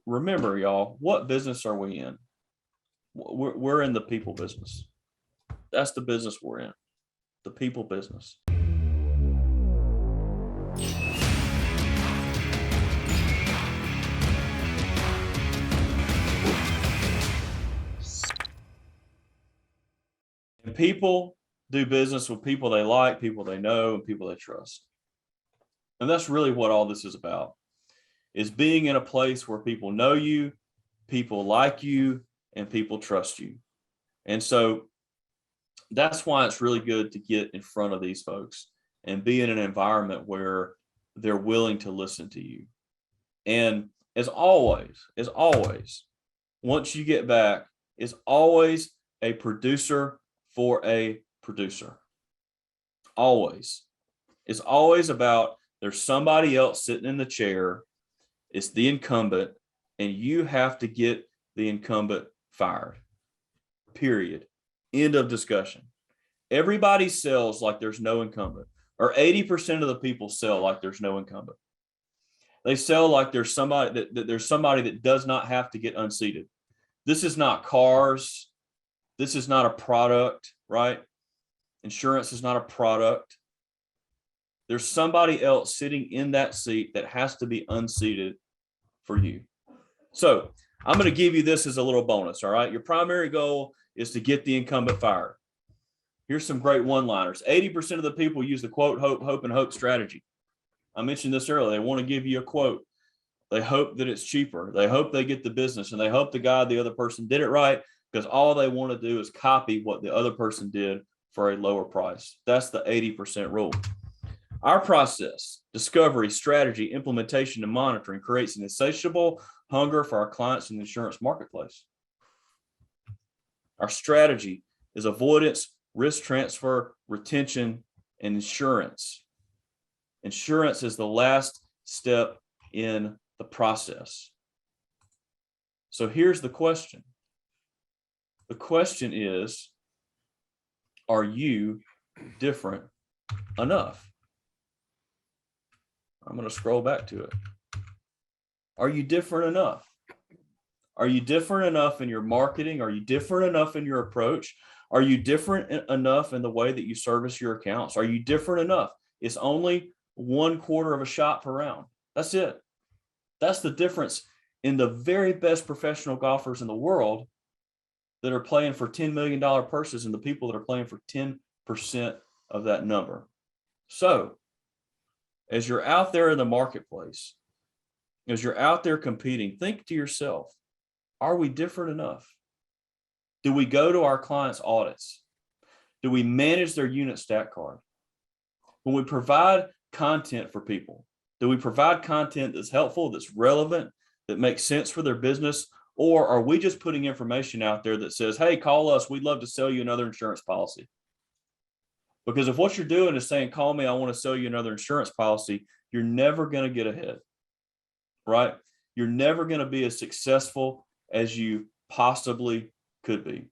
Remember, y'all, what business are we in? We're in the people business. That's the business we're in, the people business. And people do business with people they like, people they know, and people they trust. And that's really what all this is about, is being in a place where people know you, people like you, and people trust you. And so that's why it's really good to get in front of these folks and be in an environment where they're willing to listen to you. And as always, once you get back, it's always a producer for a producer. Always. It's always about there's somebody else sitting in the chair. It's the incumbent, and you have to get the incumbent fired. Period. End of discussion. Everybody sells like there's no incumbent, or 80% of the people sell like there's no incumbent. They sell like there's somebody that does not have to get unseated. This is not cars. This is not a product, right? Insurance is not a product. There's somebody else sitting in that seat that has to be unseated for you. So I'm going to give you this as a little bonus. All right. Your primary goal is to get the incumbent fired. Here's some great one-liners. 80% of the people use the quote, hope, and hope strategy. I mentioned this earlier. They want to give you a quote. They hope that it's cheaper. They hope they get the business, and they hope the other person did it right, because all they want to do is copy what the other person did for a lower price. That's the 80% rule. Our process, discovery, strategy, implementation, and monitoring creates an insatiable hunger for our clients in the insurance marketplace. Our strategy is avoidance, risk transfer, retention, and insurance. Insurance is the last step in the process. So here's the question. The question is, are you different enough? I'm going to scroll back to it. Are you different enough? Are you different enough in your marketing? Are you different enough in your approach? Are you different enough in the way that you service your accounts? Are you different enough? It's only 1/4 of a shot per round. That's it. That's the difference in the very best professional golfers in the world that are playing for $10 million purses and the people that are playing for 10% of that number. So as you're out there in the marketplace, as you're out there competing, think to yourself, are we different enough? Do we go to our clients' audits? Do we manage their unit stat card? When we provide content for people, do we provide content that's helpful, that's relevant, that makes sense for their business? Or are we just putting information out there that says, hey, call us, we'd love to sell you another insurance policy? Because if what you're doing is saying, call me, I want to sell you another insurance policy, you're never going to get ahead, right? You're never going to be as successful as you possibly could be.